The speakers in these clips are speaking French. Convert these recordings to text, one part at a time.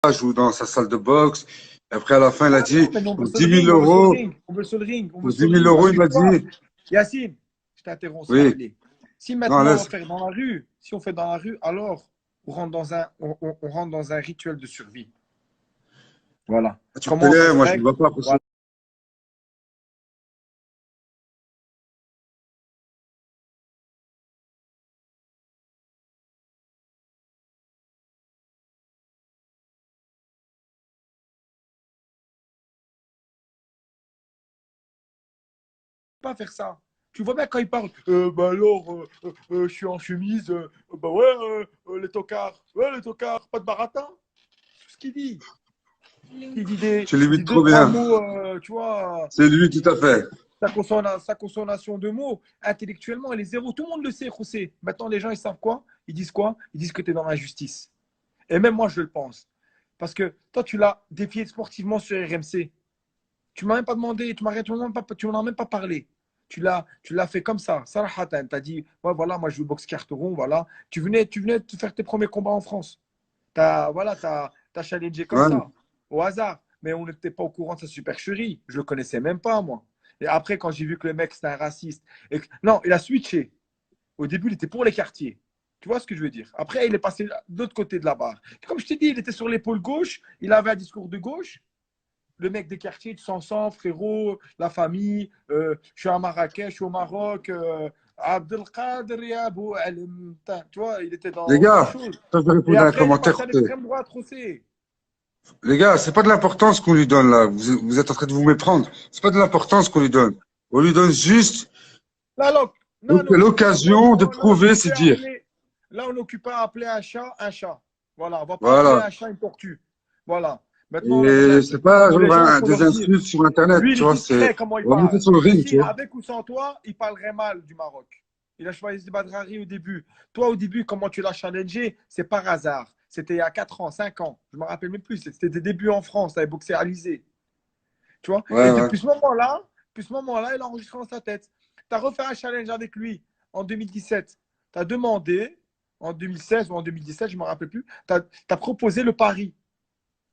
garage ou dans sa salle de boxe. Et après, à la fin, il a Ah dit, non, mais nous, on veut pour sur le 10 000 ring, on veut sur le euros, ring, on veut sur le ring, on veut pour sur 10 le 000 ring. euros, Parce il que m'a toi, dit, Yacine, je t'interromps s'il te oui, plaît. Si non, maintenant on laisse, fait dans la rue, si on fait dans la rue, alors on rentre dans un rituel de survie. Voilà. tu me Comment ça connais, se moi, je ne règle? vois pas pour ça. Voilà. Pas faire ça. Tu vois bien quand il parle, bah alors, je suis en chemise, bah ouais, ouais, les tocards, pas de baratin. C'est tout ce qu'il dit. Tu Il dit l'imites deux, trop trois bien. mots, tu vois, C'est lui, tout à fait. sa consommation de mots, intellectuellement, elle est zéro. Tout le monde le sait, José. Maintenant, les gens, ils savent quoi? Ils disent quoi? Ils disent que tu es dans l'injustice. Et même moi, je le pense. Parce que toi, tu l'as défié sportivement sur RMC. Tu m'as même pas demandé, tu m'en as même pas parlé. Tu l'as fait comme ça, Sarahatan. Tu as dit, ouais, voilà, moi, je joue boxe carteron, voilà. Tu venais de faire tes premiers combats en France. Voilà, t'as challengé comme Ouais. ça, au hasard. Mais on n'était pas au courant de sa supercherie. Je le connaissais même pas, moi. Et après, quand j'ai vu que le mec, c'était un raciste. Non, il a switché. Au début, il était pour les quartiers. Tu vois ce que je veux dire? Après, il est passé de l'autre côté de la barre. Comme je t'ai dit, il était sur l'épaule gauche. Il avait un discours de gauche. Le mec des quartiers, tu s'en sens, frérot, la famille. Je suis à Marrakech, je suis au Maroc. Abdelkader, ya Abou Alim. Tu vois, il était dans Les autre gars, chose. quand je vais Et répondre à un après, il est commentaire, passé à l'extrême droite, Rossé. les gars, c'est pas de l'importance qu'on lui donne là. Vous êtes en train de vous méprendre. C'est pas de l'importance qu'on lui donne. On lui donne juste Là, là, non, l'occasion de on est prouver ses occupé à dires. appeler. Là, on est occupé à appeler un chat un chat. Voilà, on va pas appeler Voilà. un chat une tortue. Voilà. Maintenant, on a Et un c'est certain temps pas où les genre gens, il faut des leur dire. insultes sur Internet, Lui, il tu est vois. C'est, discret, comment il on va monter parle. sur le ring, tu Yacine, vois. avec ou sans toi, il parlerait mal du Maroc. Il a choisi Badrari au début. Toi, au début, comment tu l'as challengé, c'est par hasard. C'était il y a 4 ans, 5 ans. Je ne me rappelle même plus. C'était des débuts en France, avec boxé à Alizé. Tu vois? Ouais, Et ouais. depuis ce moment-là, il a enregistré dans sa tête. Tu as refait un challenge avec lui en 2017. Tu as demandé, en 2016 ou en 2017, je ne me rappelle plus, tu as proposé le pari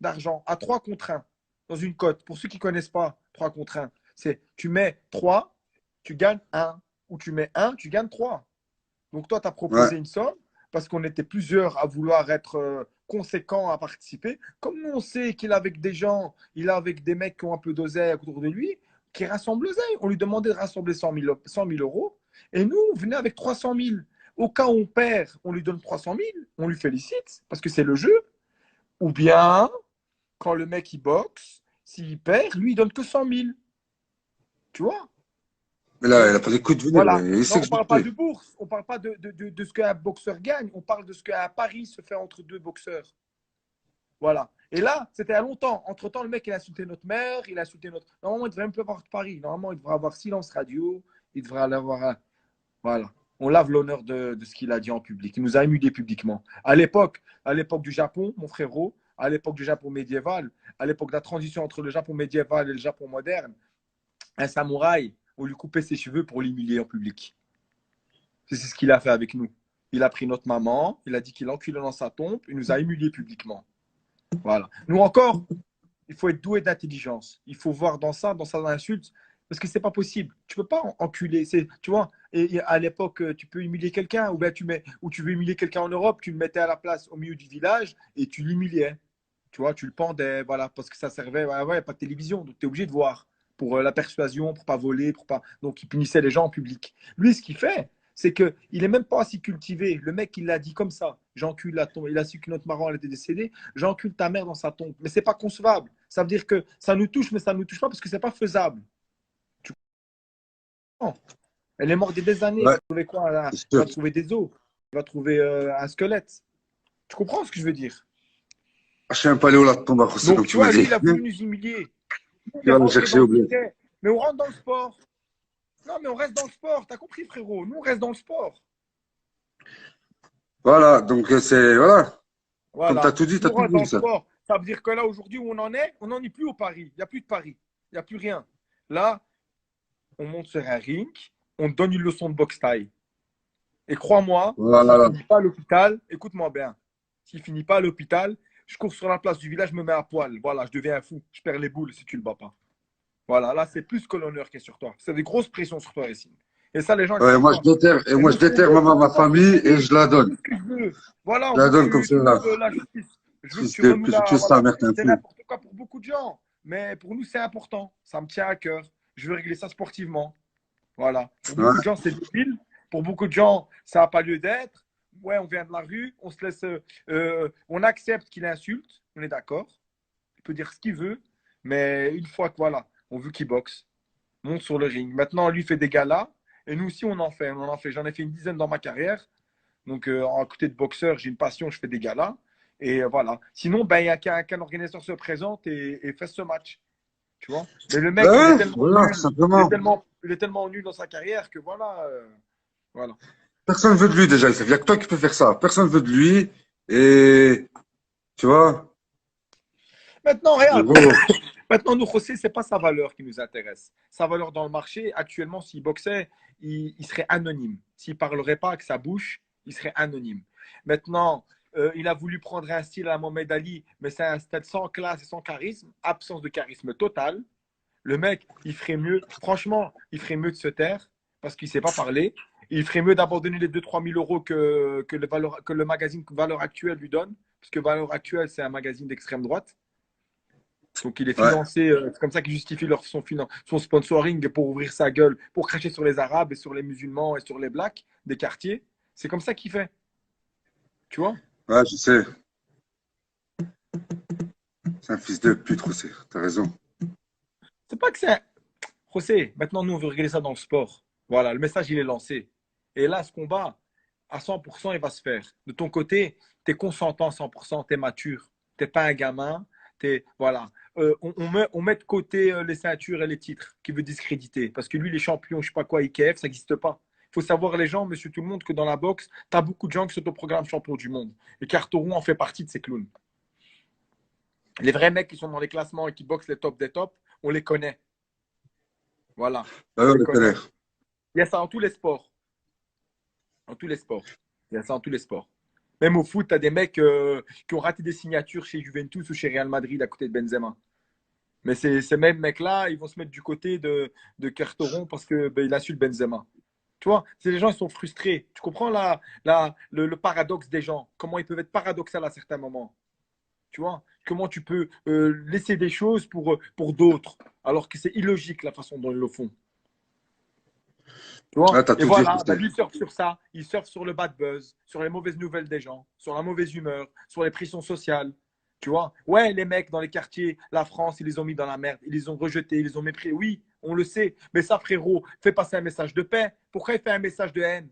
d'argent à 3 contre 1 dans une cote. Pour ceux qui ne connaissent pas 3 contre 1, c'est tu mets 3, tu gagnes 1. Ou tu mets 1, tu gagnes 3. Donc toi, tu as Ouais. proposé une somme parce qu'on était plusieurs à vouloir être conséquents à participer. Comme nous, on sait qu'il est avec des gens, il est avec des mecs qui ont un peu d'oseille autour de lui, qui rassemblent l'oseille. On lui demandait de rassembler 100 000 euros et nous, on venait avec 300 000. Au cas où on perd, on lui donne 300 000, on lui félicite parce que c'est le jeu. Ou bien, quand le mec il boxe, s'il perd, lui, il donne que 100 000. Tu vois? Mais là, elle a Donc, pas d'écoute de venir. voilà. Il Non, sait on que ne je le parle pas fais. de bourse, on ne parle pas de ce qu'un boxeur gagne, on parle de ce qu'un pari se fait entre deux boxeurs. Voilà. Et là, c'était à longtemps. Entre-temps, le mec, il a insulté notre mère, il a insulté notre. Normalement, il devrait même plus avoir de pari. Normalement, il devrait avoir silence radio, il devrait avoir un. Voilà. On lave l'honneur de ce qu'il a dit en public. Il nous a humiliés publiquement. À l'époque du Japon, mon frérot, à l'époque du Japon médiéval, à l'époque de la transition entre le Japon médiéval et le Japon moderne, un samouraï, on lui coupait ses cheveux pour l'humilier en public. C'est ce qu'il a fait avec nous. Il a pris notre maman, il a dit qu'il enculait dans sa tombe, il nous a humiliés publiquement. Voilà. Nous encore, il faut être doué d'intelligence. Il faut voir dans ça insulte, parce que c'est pas possible. Tu peux pas enculer. Tu vois, et à l'époque, tu peux humilier quelqu'un, ou tu veux humilier quelqu'un en Europe, tu le mettais à la place au milieu du village et tu l'humiliais. Tu vois, tu le pendais, voilà, parce que ça servait, ouais, ouais, pas de télévision, donc tu es obligé de voir pour la persuasion, pour pas voler, pour pas. Donc il punissait les gens en public. Lui, ce qu'il fait, c'est que il est même pas assez cultivé. Le mec, il l'a dit comme ça. J'encule la tombe. Il a su que notre marrant elle était décédée. J'encule ta mère dans sa tombe. Mais c'est pas concevable. Ça veut dire que ça nous touche, mais ça nous touche pas parce que c'est pas faisable. Tu comprends? Elle est morte il y a des années. Il Ouais, va trouver quoi là? c'est Il sûr. va trouver des os. Il va trouver un squelette. Tu comprends ce que je veux dire? Ah, je sais même pas aller où la tombe à José, Donc, comme tu tu m'as vois, lui, dit. il a voulu nous humilier. On Tu est vas le rentré chercher dans le au bled. discret. Mais on rentre dans le sport. Non, mais on reste dans le sport. T'as compris, frérot? Nous, on reste dans le sport. Voilà, donc c'est, voilà. Comme tu as Voilà. tout dit, tu Nous, as on tout reste dans dit, le ça. sport. Ça veut dire que là, aujourd'hui, où on en est, on n'en est plus au Paris. Il n'y a plus de Paris. Il n'y a plus rien. Là, on monte sur un ring. On te donne une leçon de boxe taille. Et crois-moi, s'il ne Voilà. finit pas à l'hôpital, écoute-moi bien. S'il ne finit pas à l'hôpital, je cours sur la place du village, je me mets à poil. Voilà, je deviens un fou. Je perds les boules si tu le bats pas. Voilà, là, c'est plus que l'honneur qui est sur toi. C'est des grosses pressions sur toi, Yacine. Et ça, les gens ne Ouais, savent moi, je pas. déterre, et Et moi, nous, je ce qu'on déterre veut, ma c'est pas famille et gagner. je la C'est donne. tout ce que je veux. Voilà, Je on la veut que donne comme tu ça, là. renoues la justice. Je veux que Fils tu de renoues pute, la. tu sais, Voilà. merde, t'es un C'est fou. n'importe quoi pour beaucoup de gens. Mais pour nous, c'est important. Ça me tient à cœur. Je veux régler ça sportivement. Voilà. Pour beaucoup de Ouais. gens, c'est débile. Pour beaucoup de gens, ça n'a pas lieu d'être. Ouais, on vient de la rue, on se laisse. On accepte qu'il insulte. On est d'accord. Il peut dire ce qu'il veut. Mais une fois que, voilà, on veut qu'il boxe, monte sur le ring. Maintenant, lui fait des galas. Et nous aussi, on en fait. On en fait. J'en ai fait une dizaine dans ma carrière. Donc, à côté de boxeur, j'ai une passion, je fais des galas. Et voilà. Sinon, ben, il y a qu'un organisateur se présente et fait ce match. Tu vois? Mais le Ben mec, il est ouais, tellement voilà, tout nul. simplement. Il est tellement nul dans sa carrière que voilà. Voilà. Personne veut de lui, déjà. Il n'y a que toi qui peux faire ça. Personne veut de lui. Et, tu vois, Maintenant, en regarde. gros, Maintenant, nous, José, c'est pas sa valeur qui nous intéresse. Sa valeur dans le marché, actuellement, s'il boxait, il serait anonyme. S'il parlerait pas avec sa bouche, il serait anonyme. Maintenant, il a voulu prendre un style à Mohamed Ali, mais c'est un style sans classe et sans charisme, absence de charisme total. Le mec, il ferait mieux, franchement, il ferait mieux de se taire parce qu'il ne sait pas parler. Il ferait mieux d'abandonner les 2 3 000 € que le magazine Valeur Actuelle lui donne, parce que Valeur Actuelle, c'est un magazine d'extrême droite. Donc, il est ouais. financé, c'est comme ça qu'il justifie son sponsoring pour ouvrir sa gueule, pour cracher sur les Arabes et sur les musulmans et sur les blacks des quartiers. C'est comme ça qu'il fait, tu vois. Ouais, je sais. C'est un fils de pute, aussi. T'as raison. C'est pas que c'est. José, maintenant, nous, on veut régler ça dans le sport. Voilà, le message, il est lancé. Et là, ce combat, à 100%, il va se faire. De ton côté, tu es consentant à 100%, tu es mature. Tu n'es pas un gamin. Voilà. On met de côté les ceintures et les titres qui veut discréditer. Parce que lui, les champions, je sais pas quoi, IKF, ça n'existe pas. Il faut savoir, les gens, monsieur tout le monde, que dans la boxe, tu as beaucoup de gens qui sont au programme champion du monde. Et Carteron en fait partie de ces clowns. Les vrais mecs qui sont dans les classements et qui boxent les tops des tops, on les connaît. Voilà. Ouais, On on les le connaît. connaît. Il y a ça dans tous les sports. Dans tous les sports. Il y a ça dans tous les sports. Même au foot, tu as des mecs qui ont raté des signatures chez Juventus ou chez Real Madrid à côté de Benzema. Mais ces mêmes mecs-là, ils vont se mettre du côté de Carteron parce que ben, il insulte Benzema. Tu vois, c'est les gens, ils sont frustrés. Tu comprends le paradoxe des gens, comment ils peuvent être paradoxaux à certains moments. Tu vois, comment tu peux laisser des choses pour d'autres, alors que c'est illogique la façon dont ils le font. Tu vois? Ouais, t'as Et tout dit, voilà, bah, José. lui, il surfe sur ça. Il surfe sur le bad buzz, sur les mauvaises nouvelles des gens, sur la mauvaise humeur, sur les pressions sociales. Tu vois? Ouais, les mecs dans les quartiers, la France, ils les ont mis dans la merde. Ils les ont rejetés, ils les ont mépris. Oui, on le sait. Mais ça, frérot, fait passer un message de paix. Pourquoi il fait un message de haine?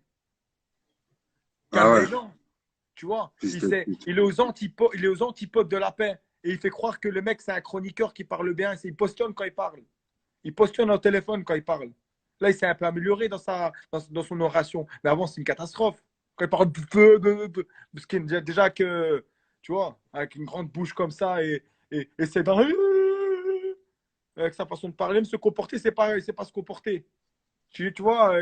Ah Calme ouais, les gens. Tu vois? fils de pute. Il est aux antipodes de la paix. Et il fait croire que le mec, c'est un chroniqueur qui parle bien. Il postillonne quand il parle. Il postillonne au téléphone quand il parle. Là, il s'est un peu amélioré dans son oration. Mais avant, c'est une catastrophe. Quand il parle parce qu'il déjà que, tu vois, avec une grande bouche comme ça et c'est dans avec sa façon de parler, de se comporter, c'est pas se comporter. Tu vois,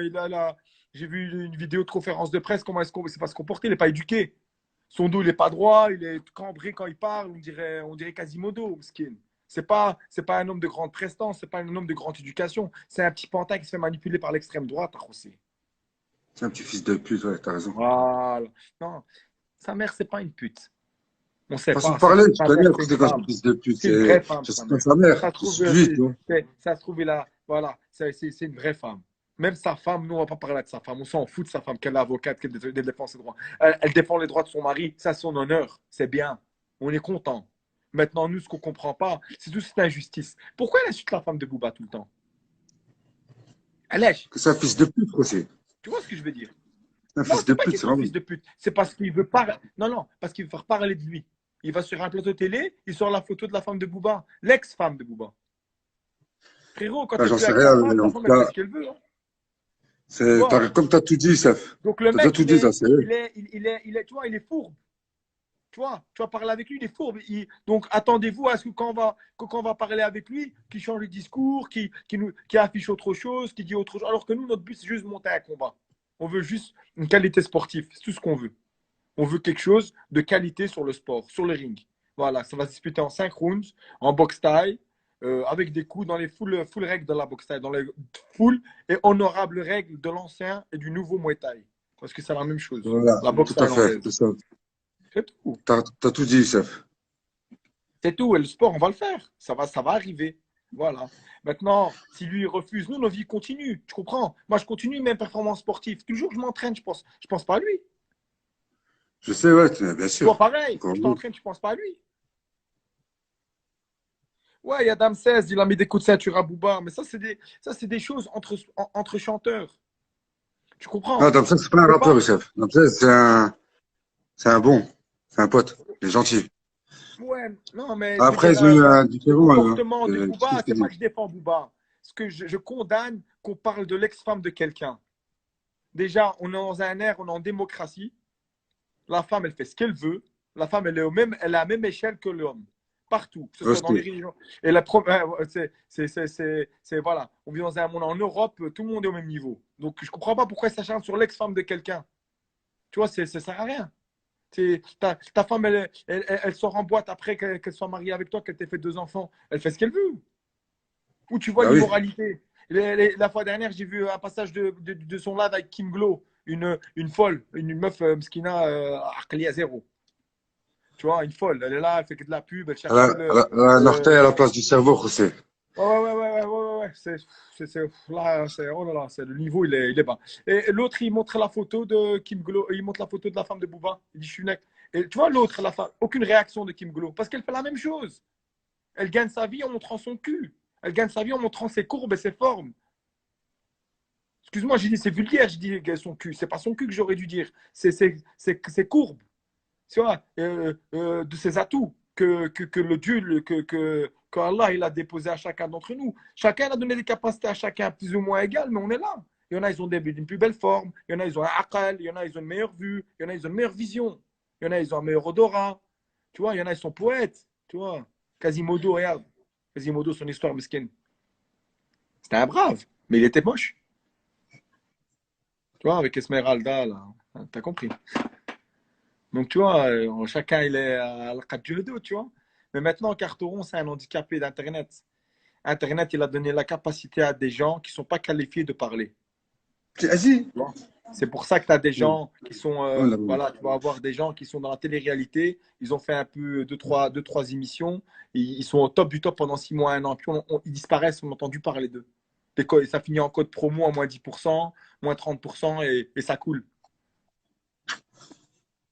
j'ai vu une vidéo de conférence de presse, comment est-ce qu'on ne sait pas se comporter, il n'est pas éduqué. Son dos, il n'est pas droit, il est cambré quand il parle, on dirait Quasimodo, Mskin. C'est pas un homme de grande prestance, c'est pas un homme de grande éducation. C'est un petit pantin qui se fait manipuler par l'extrême droite, José. C'est un petit fils de pute, ouais, t'as raison. Voilà. Non, sa mère, c'est pas une pute. On sait Façon pas. de parler, tu Sa connais, mère, c'est une c'est quoi ce femme. fils de pute? C'est une vraie C'est, femme, je sa sais pas mère. sa mère, Ça se je trouve, suis lui, tu vois. ça se trouve, voilà, c'est une vraie femme. Même sa femme, nous, on va pas parler de sa femme. On s'en fout de sa femme, qu'elle est avocate, qu'elle défend ses droits. Elle défend les droits de son mari, ça, c'est son honneur. C'est bien. On est content. Maintenant, nous, ce qu'on comprend pas, c'est toute cette injustice. Pourquoi elle insulte la femme de Booba tout le temps? Elle lèche. Que c'est un fils de pute, aussi. Tu vois ce que je veux dire? Un Non, fils de c'est pas une pute, c'est question de vraiment. fils de pute. C'est parce qu'il veut pas. Non, non, parce qu'il veut faire parler de lui. Il va sur un plateau télé, il sort la photo de la femme de Booba, l'ex-femme de Booba. Frérot, quand Enfin, t'es j'en plus sais avec ta rien, femme, mais en ta tout femme, elle fait cas, ce qu'elle veut. Hein. Tu c'est, vois? comme t'as tout dit, Seth. Donc le T'as déjà mec, tout dit, ça, c'est. tu vois, il est fourbe. Tu vas parler avec lui, il est fourbe. Donc attendez-vous à ce que quand on va parler avec lui, qu'il change le discours, qu'il affiche autre chose, qu'il dit autre chose. Alors que nous, notre but, c'est juste de monter un combat. On veut juste une qualité sportive. C'est tout ce qu'on veut. On veut quelque chose de qualité sur le sport, sur le ring. Voilà, ça va se disputer en 5 rounds, en boxe thaï, avec des coups dans les full règles de la boxe thaï, dans les full et honorables règles de l'ancien et du nouveau Muay Thai. Parce que c'est la même chose, Voilà, la boxe tout à fait, thaïlandaise. c'est ça. C'est tout. T'as tout dit, Youssef. C'est tout. Et le sport, on va le faire. Ça va arriver. Voilà. Maintenant, si lui il refuse, nous, nos vies continuent. Tu comprends? Moi, je continue mes performances sportives. Tout le jour que je m'entraîne, je pense pas à lui. Je sais, ouais, bien Toi, sûr. pareil. Encore Tu mieux. t'entraînes, tu penses pas à lui. Ouais, il y a Dame 16, il a mis des coups de ceinture à Booba. Mais ça, c'est des choses entre chanteurs. Tu Non, comprends? Damso, c'est pas un Tu peux rappeur, pas. Youssef. Damso, c'est un bon. C'est un pote. Il est gentil. Ouais, non, mais je veux Après, dire, ils ont eu un le différent, comportement de tout ce que je Booba, t'ai c'est pas dit. que je défends Booba. Ce que je condamne qu'on parle de l'ex-femme de quelqu'un. Déjà, on est dans un ère, on est en démocratie. La femme, elle fait ce qu'elle veut. La femme, elle est à la même échelle que l'homme. Partout, que ce soit dans les Respect. religions. Et voilà. On vit dans un monde en Europe, tout le monde est au même niveau. Donc, je ne comprends pas pourquoi elle s'acharne sur l'ex-femme de quelqu'un. Tu vois, ça ne sert à rien. Ta femme, elle sort en boîte après qu'elle soit mariée avec toi, qu'elle t'ait fait 2 enfants. Elle fait ce qu'elle veut. Où tu vois Bah oui. l'immoralité. La fois dernière, j'ai vu un passage de son live avec Kim Glow, une folle, une meuf mskina, à zéro. Tu vois, une folle. Elle est là, elle fait que de la pub, elle cherche que le. Elle a un orteil à euh, la place du cerveau, José. ouais. Là, oh là là, le niveau, il est bas. Et l'autre, il montre la photo de Kim Glow, il montre la photo de la femme de Booba. Il dit, je suis nec. Et tu vois, l'autre, la femme, aucune réaction de Kim Glow, parce qu'elle fait la même chose. Elle gagne sa vie en montrant son cul. Elle gagne sa vie en montrant ses courbes et ses formes. Excuse-moi, j'ai dit c'est vulgaire, j'ai dit son cul. C'est pas son cul que j'aurais dû dire. C'est courbe. Tu vois, de ses atouts que le Dieu, que Allah il a déposé à chacun d'entre nous. Chacun a donné des capacités à chacun plus ou moins égales, mais on est là. Il y en a, ils ont une plus belle forme. Il y en a, ils ont un aqal. Il y en a, ils ont une meilleure vue. Il y en a, ils ont une meilleure vision. Il y en a, ils ont un meilleur odorat. Tu vois, il y en a, ils sont poètes. Tu vois, Quasimodo, regarde. Quasimodo, son histoire, mesquine. C'était un brave, mais il était moche. Tu vois, avec Esmeralda, là. T'as compris. Donc, tu vois, chacun, il est à la quatre du dos, tu vois. Mais maintenant, Carteron, c'est un handicapé d'Internet. Internet, il a donné la capacité à des gens qui ne sont pas qualifiés de parler. Vas-y. Tu vois. C'est pour ça que tu as des gens qui sont, Oh là là. voilà, tu vas avoir des gens qui sont dans la télé-réalité. Ils ont fait un peu deux, trois émissions. Ils sont au top du top pendant 6 mois, un an. Puis ils disparaissent, on a entendu parler d'eux. Ça finit en code promo à moins 10%, moins 30% et ça coule.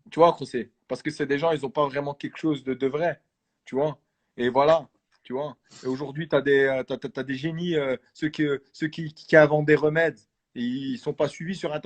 Tu vois, José? Parce que c'est des gens, ils n'ont pas vraiment quelque chose de vrai. Tu vois? Et voilà. Tu vois? Et aujourd'hui, tu as t'as des génies, ceux qui inventent des remèdes. Et ils ne sont pas suivis sur Internet.